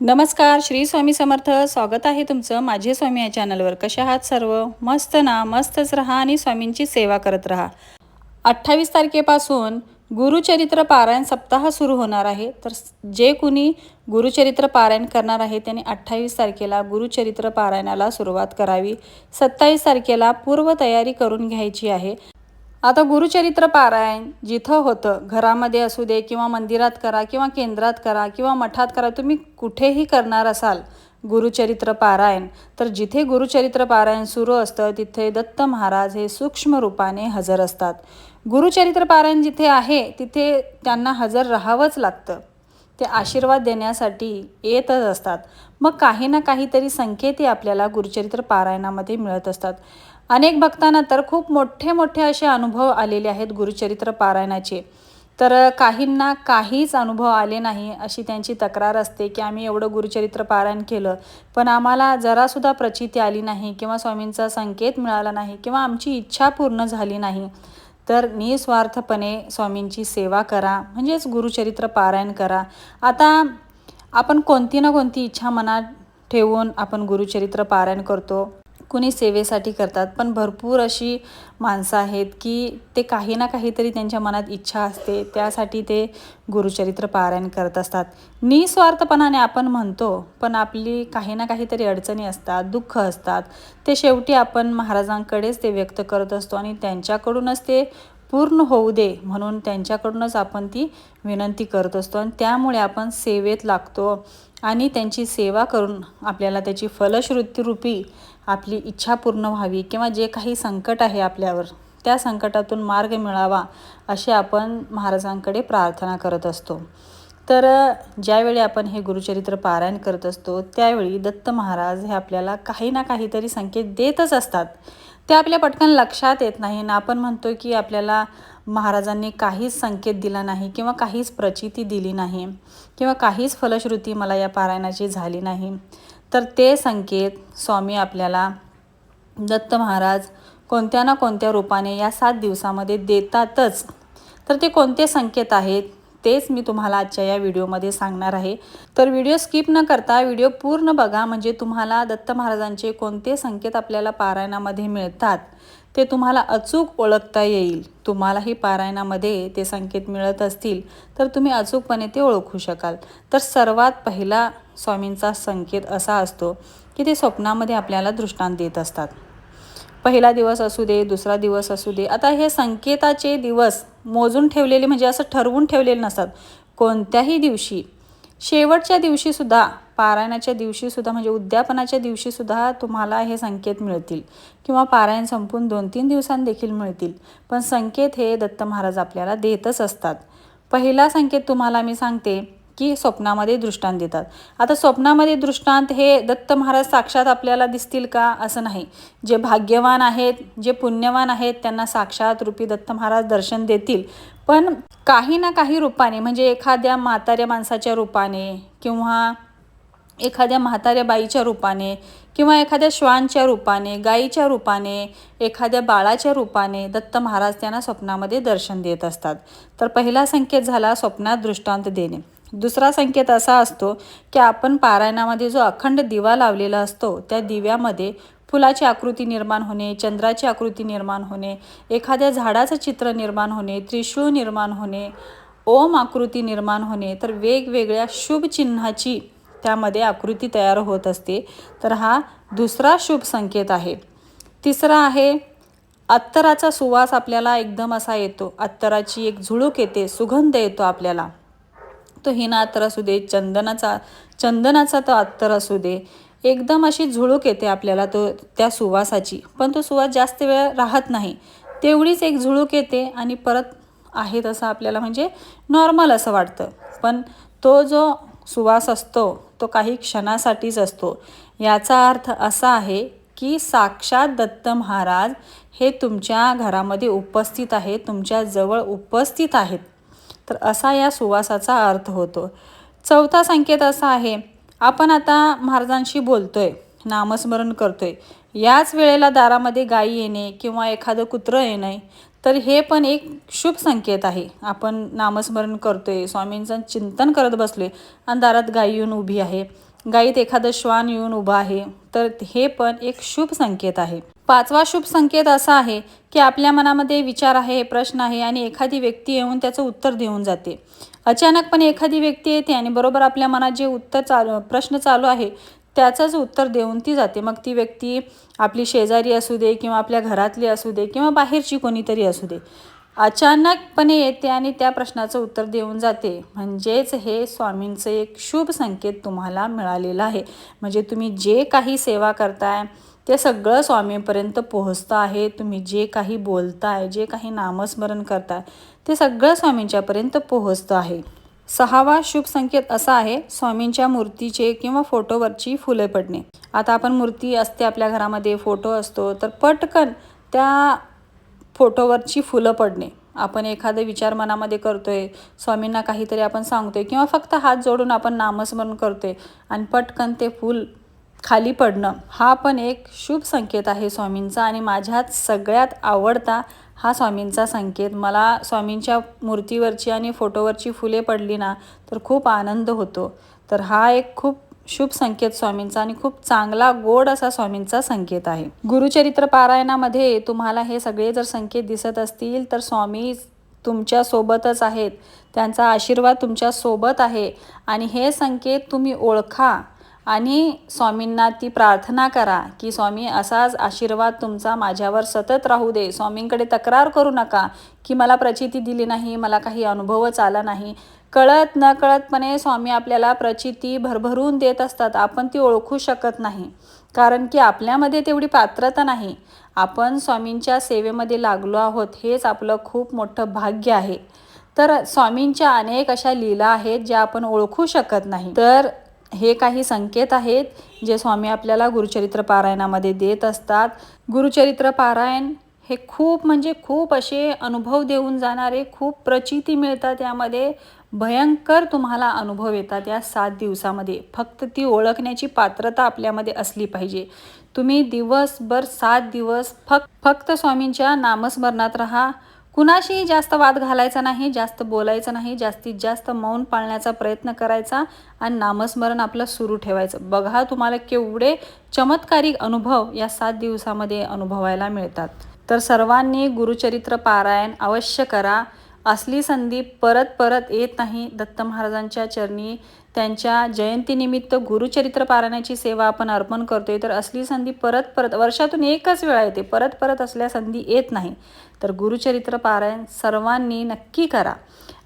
नमस्कार, श्री स्वामी समर्थ. स्वागत आहे तुमचं माझे स्वामी या चॅनलवर. कशा आहात सर्व? मस्त ना? मस्तच राहा आणि स्वामींची सेवा करत राहा. 28 तारखेपासून गुरुचरित्र पारायण सप्ताह सुरू होणार आहे. तर जे कुणी गुरुचरित्र पारायण करणार आहे त्यांनी 28 तारखेला गुरुचरित्र पारायणाला सुरुवात करावी. 27 तारखेला पूर्वतयारी करून घ्यायची आहे. आता गुरुचरित्र पारायण जिथं होतं, घरामध्ये असू दे किंवा मंदिरात करा किंवा केंद्रात करा किंवा मठात करा, तुम्ही कुठेही करणार असाल गुरुचरित्र पारायण, तर जिथे गुरुचरित्र पारायण सुरू असतं तिथे दत्त महाराज हे सूक्ष्म रूपाने हजर असतात. गुरुचरित्र पारायण जिथे आहे तिथे त्यांना हजर राहावंच लागतं. ते आशीर्वाद देण्यासाठी येतच असतात. मग काही ना काहीतरी संकेतही आपल्याला गुरुचरित्र पारायणामध्ये मिळत असतात. अनेक भक्तांना तर खूप मोठे मोठे असे अनुभव आलेले आहेत गुरुचरित्र पारायणाचे. तर काहींना काहीच अनुभव आले नाही अशी त्यांची तक्रार असते की आम्ही एवढं गुरुचरित्र पारायण केलं पण आम्हाला जरासुद्धा प्रचिती आली नाही किंवा स्वामींचा संकेत मिळाला नाही किंवा आमची इच्छा पूर्ण झाली नाही. तर निस्वार्थपणे स्वामींची सेवा करा, म्हणजेच गुरुचरित्र पारायण करा. आता आपण कोणती ना कोणती इच्छा मनात ठेवून आपण गुरुचरित्र पारायण करतो. कुणी सेवेसाठी करतात, पण भरपूर अशी माणसं आहेत की ते काही ना काहीतरी त्यांच्या मनात इच्छा असते, त्यासाठी ते गुरुचरित्र पारायण करत असतात. निस्वार्थपणाने आपण म्हणतो, पण आपली काही ना काहीतरी अडचणी असतात, दुःख असतात, ते शेवटी आपण महाराजांकडेच ते व्यक्त करत असतो आणि त्यांच्याकडूनच ते पूर्ण होऊ दे म्हणून त्यांच्याकडूनच आपण ती विनंती करत असतो आणि त्यामुळे आपण सेवेत लागतो आणि त्यांची सेवा करून आपल्याला त्याची फलश्रुती रूपी आपली इच्छा पूर्ण व्हावी किंवा जे काही संकट आहे आपल्यावर त्या संकटातून मार्ग मिळावा अशी आपण महाराजांकडे प्रार्थना करत असतो. तर ज्यावेळी आपण हे गुरुचरित्र पारायण करत असतो त्यावेळी दत्त महाराज हे आपल्याला काही ना काहीतरी संकेत देतच असतात. ते आपल्या पटकन लक्षात येत नाही ना, आपण म्हणतो की आपल्याला महाराजांनी काहीच संकेत दिला नाही किंवा काहीच प्रचिती दिली नाही किंवा काहीच फलश्रुती मला या पारायणाची झाली नाही. तर ते संकेत स्वामी आपल्याला दत्त महाराज कोणत्या ना कोणत्या रूपाने या 7 दिवसामध्ये देतातच. तर ते कोणते संकेत आहेत तेच मी तुम्हाला आजच्या या व्हिडिओमध्ये सांगणार आहे. तर व्हिडिओ स्किप न करता व्हिडिओ पूर्ण बघा, म्हणजे तुम्हाला दत्त महाराजांचे कोणते संकेत आपल्याला पारायणामध्ये मिळतात ते तुम्हाला अचूक ओळखता येईल. तुम्हालाही पारायणामध्ये ते संकेत मिळत असतील तर तुम्ही अचूकपणे ते ओळखू शकाल. तर सर्वात पहिला स्वामींचा संकेत असा असतो की ते स्वप्नामध्ये आपल्याला दृष्टांत देत असतात. पहिला दिवस असू दे, दुसरा दिवस असू दे. आता हे संकेताचे दिवस मोजून ठेवलेले म्हणजे असं ठरवून ठेवलेले नसतात. कोणत्याही दिवशी, शेवटच्या दिवशीसुद्धा, पारायणाच्या दिवशीसुद्धा म्हणजे उद्यापनाच्या दिवशीसुद्धा तुम्हाला हे संकेत मिळतील किंवा पारायण संपून 2-3 दिवसांनी देखील मिळतील. पण संकेत हे दत्त महाराज आपल्याला देतच असतात. पहिला संकेत तुम्हाला मी सांगते की स्वप्नामध्ये दृष्टांत देतात. आता स्वप्नामध्ये दृष्टांत हे दत्त महाराज साक्षात आपल्याला दिसतील का असं नाही. जे भाग्यवान आहेत, जे पुण्यवान आहेत त्यांना साक्षात रूपी दत्त महाराज दर्शन देतील. पण काही ना काही रूपाने, म्हणजे एखाद्या म्हाताऱ्या माणसाच्या रूपाने किंवा एखाद्या म्हाताऱ्या बाईच्या रूपाने किंवा एखाद्या श्वानच्या रूपाने, गाईच्या रूपाने, एखाद्या बाळाच्या रूपाने दत्त महाराज त्यांना स्वप्नामध्ये दर्शन देत असतात. तर पहिला संकेत झाला स्वप्नात दृष्टांत देणे. दुसरा संकेत असा असतो की आपण पारायणामध्ये जो अखंड दिवा लावलेला असतो त्या दिव्यामध्ये फुलाची आकृती निर्माण होणे, चंद्राची आकृती निर्माण होणे, एखाद्या झाडाचं चित्र निर्माण होणे, त्रिशूळ निर्माण होणे, ओम आकृती निर्माण होणे, तर वेगवेगळ्या शुभ चिन्हाची त्यामध्ये आकृती तयार होत असते. तर हा दुसरा शुभ संकेत आहे. तिसरा आहे अत्तराचा सुवास आपल्याला एकदम असा येतो, अत्तराची एक झुळूक येते, सुगंध येतो आपल्याला. तो हिना अत्तर असू दे, चंदनाचा तो अत्तर असू दे, एकदम अशी झुळूक येते आपल्याला त्या सुवासाची. पण तो सुवास जास्त वेळ राहत नाही, तेवढीच एक झुळूक येते आणि परत आहे तसं आपल्याला म्हणजे नॉर्मल असं वाटतं. पण तो जो सुवास असतो तो काही क्षणासाठीच असतो. याचा अर्थ असा आहे की साक्षात दत्त महाराज हे तुमच्या घरामध्ये उपस्थित आहेत, तुमच्या जवळ उपस्थित आहेत. तर असा या सुवासाचा अर्थ होतो. चौथा संकेत असा आहे, आपण आता महाराजांशी बोलतोय, नामस्मरण करतोय, याच वेळेला दारामध्ये गाई येणे किंवा एखादं कुत्रं येणे, तर हे पण एक शुभ संकेत आहे. आपण नामस्मरण करतोय, स्वामींचं चिंतन करत बसलोय आणि दारात गाई येऊन उभी आहे, गाईत एखादं श्वान येऊन उभं आहे, तर हे पण एक शुभ संकेत आहे. 5वा शुभ संकेत असा आहे की आपल्या मनामध्ये विचार आहे, प्रश्न आहे आणि एखादी व्यक्ती येऊन त्याचं उत्तर देऊन जाते. अचानकपणे एखादी व्यक्ती येते आणि बरोबर आपल्या मनात जे प्रश्न चालू आहे त्याचंच उत्तर देऊन ती जाते. मग ती व्यक्ती आपली शेजारी असू दे किंवा आपल्या घरातली असू दे किंवा बाहेरची कोणीतरी असू दे, अचानकपणे येते आणि त्या प्रश्नाचं उत्तर देऊन जाते. म्हणजेच हे स्वामींचं एक शुभ संकेत तुम्हाला मिळालेला आहे. म्हणजे तुम्ही जे काही सेवा करताय ते सगळं स्वामींपर्यंत पोहोचतं आहे. तुम्ही जे काही बोलताय, जे काही नामस्मरण करताय ते सगळं स्वामींच्यापर्यंत पोहोचतं आहे. 6वा शुभ संकेत असा आहे स्वामींच्या मूर्तीचे किंवा फोटोवरची फुले पडणे. आता आपण मूर्ती असते आपल्या घरामध्ये, फोटो असतो, तर पटकन त्या फोटोवरची फुलं पडणे. आपण एखादा विचार मनामध्ये करतोय, स्वामींना काहीतरी आपण सांगतोय किंवा फक्त हात जोडून आपण नामस्मरण करतोय आणि पटकन ते फूल खाली पडणं, हा पण एक शुभ संकेत आहे स्वामींचा. आणि माझ्यात सगळ्यात आवडता हा स्वामींचा संकेत. मला स्वामींच्या मूर्तीवरची आणि फोटोवरची फुले पडली ना तर खूप आनंद होतो. तर हा एक खूप शुभ संकेत स्वामींचा आणि खूप चांगला गोड असा स्वामींचा संकेत आहे. गुरुचरित्र पारायणामध्ये तुम्हाला हे सगळे जर संकेत दिसत असतील तर स्वामी तुमच्या सोबतच आहेत, त्यांचा आशीर्वाद तुमच्या सोबत आहे. आणि हे संकेत तुम्ही ओळखा आणि स्वामींना ती प्रार्थना करा की स्वामी असाच आशीर्वाद तुमचा माझ्यावर सतत राहू दे. स्वामींकडे तक्रार करू नका की मला प्रचिती दिली नाही, मला काही अनुभवच आला नाही. कळत नकळतपणे स्वामी आपल्याला प्रचिती भरभरून देत असतात. आपण ती ओळखू शकत नाही कारण की आपल्यामध्ये तेवढी पात्रता नाही. आपण स्वामींच्या सेवेमध्ये लागलो आहोत, हेच आपलं खूप मोठं भाग्य आहे. तर स्वामींच्या अनेक अशा लीला आहेत ज्या आपण ओळखू शकत नाही. तर हे काही संकेत आहेत जे स्वामी आपल्याला गुरुचरित्र पारायणामध्ये देत असतात. गुरुचरित्र पारायण हे खूप म्हणजे खूप असे अनुभव देऊन जाणारे, खूप प्रचिती मिळतात यामध्ये, भयंकर तुम्हाला अनुभव येतात या 7 दिवसामध्ये. फक्त ती ओळखण्याची पात्रता आपल्यामध्ये असली पाहिजे. तुम्ही दिवसभर 7 दिवस फक्त स्वामींच्या नामस्मरणात राहा. कुणाशीही जास्त वाद घालायचा नाही, जास्त बोलायचं नाही, जास्तीत जास्त मौन पाळण्याचा प्रयत्न करायचा आणि नामस्मरण आपलं सुरू ठेवायचं. बघा तुम्हाला केवढे चमत्कारिक अनुभव या 7 दिवसामध्ये अनुभवायला मिळतात. तर सर्वांनी गुरुचरित्र पारायण अवश्य करा. असली संधी परत परत येत नाही. दत्त महाराजांच्या चरणी त्यांच्या जयंतीनिमित्त गुरुचरित्र पारायणाची सेवा आपण अर्पण करतोय. तर असली संधी परत परत वर्षातून एकच वेळा येते, परत परत असल्या संधी येत नाही. तर गुरुचरित्र पारायण सर्वांनी नक्की करा.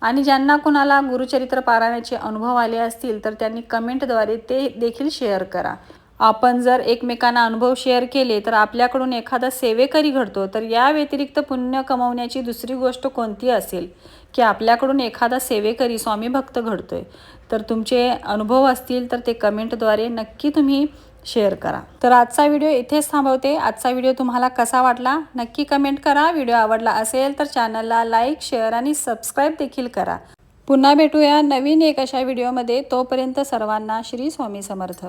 आणि ज्यांना कोणाला गुरुचरित्र पारायणाचे अनुभव आले असतील तर त्यांनी कमेंटद्वारे ते देखील शेअर करा. आपण जर एकमेकांना अनुभव शेअर केले तर आपल्याकडून एखादा सेवेकरी घडतो. तर या व्यतिरिक्त पुण्य कमवण्याची दुसरी गोष्ट कोणती असेल की आपल्याकडून एखादा सेवेकरी स्वामी भक्त घडतोय. तर तुमचे अनुभव असतील तर ते कमेंटद्वारे नक्की तुम्ही शेअर करा. तर आजचा व्हिडिओ इथेच थांबवते. आजचा व्हिडिओ तुम्हाला कसा वाटला नक्की कमेंट करा. व्हिडिओ आवडला असेल तर चॅनलला लाईक, शेअर आणि सबस्क्राईब देखील करा. पुन्हा भेटूया नवीन एक अशा व्हिडिओमध्ये. तोपर्यंत सर्वांना श्री स्वामी समर्थ.